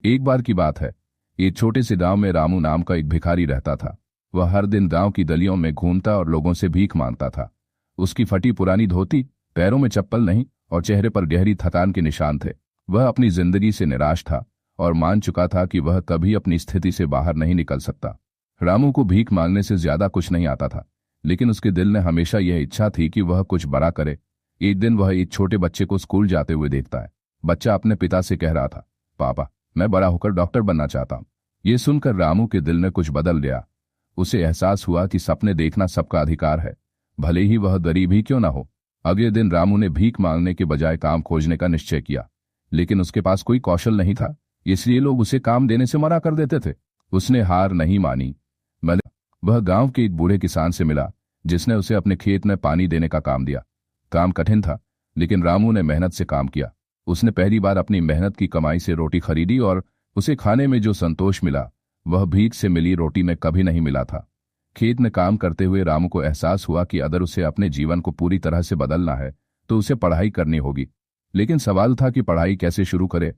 एक बार की बात है, एक छोटे से गांव में रामू नाम का एक भिखारी रहता था। वह हर दिन गांव की गलियों में घूमता और लोगों से भीख मांगता था। उसकी फटी पुरानी धोती, पैरों में चप्पल नहीं और चेहरे पर गहरी थकान के निशान थे। वह अपनी जिंदगी से निराश था और मान चुका था कि वह कभी अपनी स्थिति से बाहर नहीं निकल सकता। रामू को भीख मांगने से ज्यादा कुछ नहीं आता था, लेकिन उसके दिल में हमेशा यह इच्छा थी कि वह कुछ बड़ा करे। एक दिन वह एक छोटे बच्चे को स्कूल जाते हुए देखता है। बच्चा अपने पिता से कह रहा था, पापा, मैं बड़ा होकर डॉक्टर बनना चाहता हूं। ये सुनकर रामू के दिल में कुछ बदल गया। उसे एहसास हुआ कि सपने देखना सबका अधिकार है, भले ही वह गरीब ही क्यों ना हो। अगले दिन रामू ने भीख मांगने के बजाय काम खोजने का निश्चय किया, लेकिन उसके पास कोई कौशल नहीं था, इसलिए लोग उसे काम देने से मना कर देते थे। उसने हार नहीं मानी। वह गांव के एक बूढ़े किसान से मिला, जिसने उसे अपने खेत में पानी देने का काम दिया। काम कठिन था, लेकिन रामू ने मेहनत से काम किया। उसने पहली बार अपनी मेहनत की कमाई से रोटी खरीदी और उसे खाने में जो संतोष मिला, वह भीख से मिली रोटी में कभी नहीं मिला था। खेत में काम करते हुए रामू को एहसास हुआ कि अगर उसे अपने जीवन को पूरी तरह से बदलना है तो उसे पढ़ाई करनी होगी। लेकिन सवाल था कि पढ़ाई कैसे शुरू करे।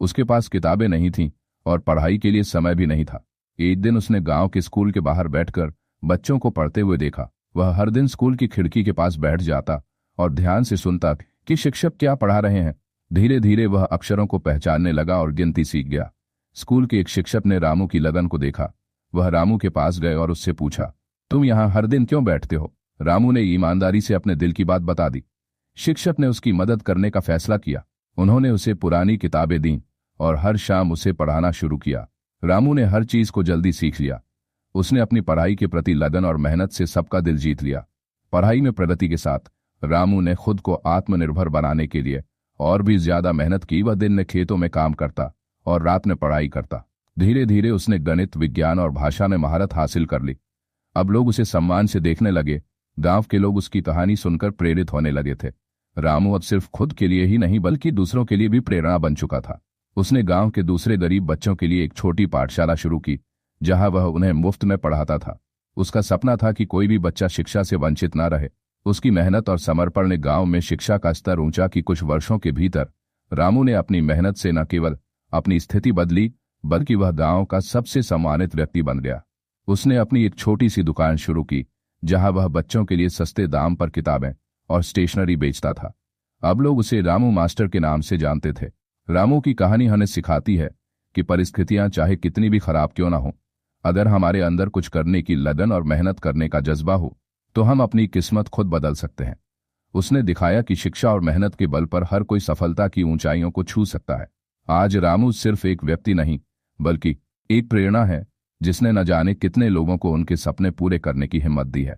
उसके पास किताबें नहीं थीं और पढ़ाई के लिए समय भी नहीं था। एक दिन उसने गांव के स्कूल के बाहर बैठकर बच्चों को पढ़ते हुए देखा। वह हर दिन स्कूल की खिड़की के पास बैठ जाता और ध्यान से सुनता कि शिक्षक क्या पढ़ा रहे हैं। धीरे धीरे वह अक्षरों को पहचानने लगा और गिनती सीख गया। स्कूल के एक शिक्षक ने रामू की लगन को देखा। वह रामू के पास गए और उससे पूछा, तुम यहाँ हर दिन क्यों बैठते हो? रामू ने ईमानदारी से अपने दिल की बात बता दी। शिक्षक ने उसकी मदद करने का फैसला किया। उन्होंने उसे पुरानी किताबें दीं और हर शाम उसे पढ़ाना शुरू किया। रामू ने हर चीज को जल्दी सीख लिया। उसने अपनी पढ़ाई के प्रति लगन और मेहनत से सबका दिल जीत लिया। पढ़ाई में प्रगति के साथ रामू ने खुद को आत्मनिर्भर बनाने के लिए और भी ज्यादा मेहनत की। वह दिन में खेतों में काम करता और रात में पढ़ाई करता। धीरे धीरे उसने गणित, विज्ञान और भाषा में महारत हासिल कर ली। अब लोग उसे सम्मान से देखने लगे। गांव के लोग उसकी कहानी सुनकर प्रेरित होने लगे थे। रामू अब सिर्फ खुद के लिए ही नहीं बल्कि दूसरों के लिए भी प्रेरणा बन चुका था। उसने गांव के दूसरे गरीब बच्चों के लिए एक छोटी पाठशाला शुरू की, जहां वह उन्हें मुफ्त में पढ़ाता था। उसका सपना था कि कोई भी बच्चा शिक्षा से वंचित न रहे। उसकी मेहनत और समर्पण ने गांव में शिक्षा का स्तर ऊंचा की। कुछ वर्षों के भीतर रामू ने अपनी मेहनत से न केवल अपनी स्थिति बदली, बल्कि वह गांव का सबसे सम्मानित व्यक्ति बन गया। उसने अपनी एक छोटी सी दुकान शुरू की, जहां वह बच्चों के लिए सस्ते दाम पर किताबें और स्टेशनरी बेचता था। अब लोग उसे रामू मास्टर के नाम से जानते थे। रामू की कहानी हमें सिखाती है कि परिस्थितियां चाहे कितनी भी खराब क्यों ना हो, अगर हमारे अंदर कुछ करने की लगन और मेहनत करने का जज्बा हो तो हम अपनी किस्मत खुद बदल सकते हैं। उसने दिखाया कि शिक्षा और मेहनत के बल पर हर कोई सफलता की ऊंचाइयों को छू सकता है। आज रामू सिर्फ एक व्यक्ति नहीं, बल्कि एक प्रेरणा है, जिसने न जाने कितने लोगों को उनके सपने पूरे करने की हिम्मत दी है।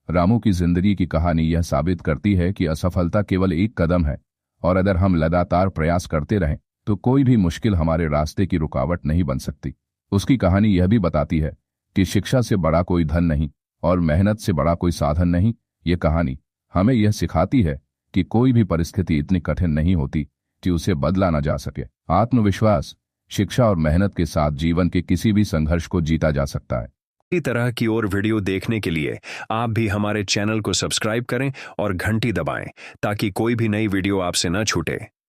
रामू की जिंदगी की कहानी यह साबित करती है कि असफलता केवल एक कदम है, और अगर हम लगातार प्रयास करते रहें तो कोई भी मुश्किल हमारे रास्ते की रुकावट नहीं बन सकती। उसकी कहानी यह भी बताती है कि शिक्षा से बड़ा कोई धन नहीं और मेहनत से बड़ा कोई साधन नहीं। ये कहानी हमें यह सिखाती है कि कोई भी परिस्थिति इतनी कठिन नहीं होती कि उसे बदला न जा सके। आत्मविश्वास, शिक्षा और मेहनत के साथ जीवन के किसी भी संघर्ष को जीता जा सकता है। इसी तरह की और वीडियो देखने के लिए आप भी हमारे चैनल को सब्सक्राइब करें और घंटी दबाएं, ताकि कोई भी नई वीडियो आपसे न छूटे।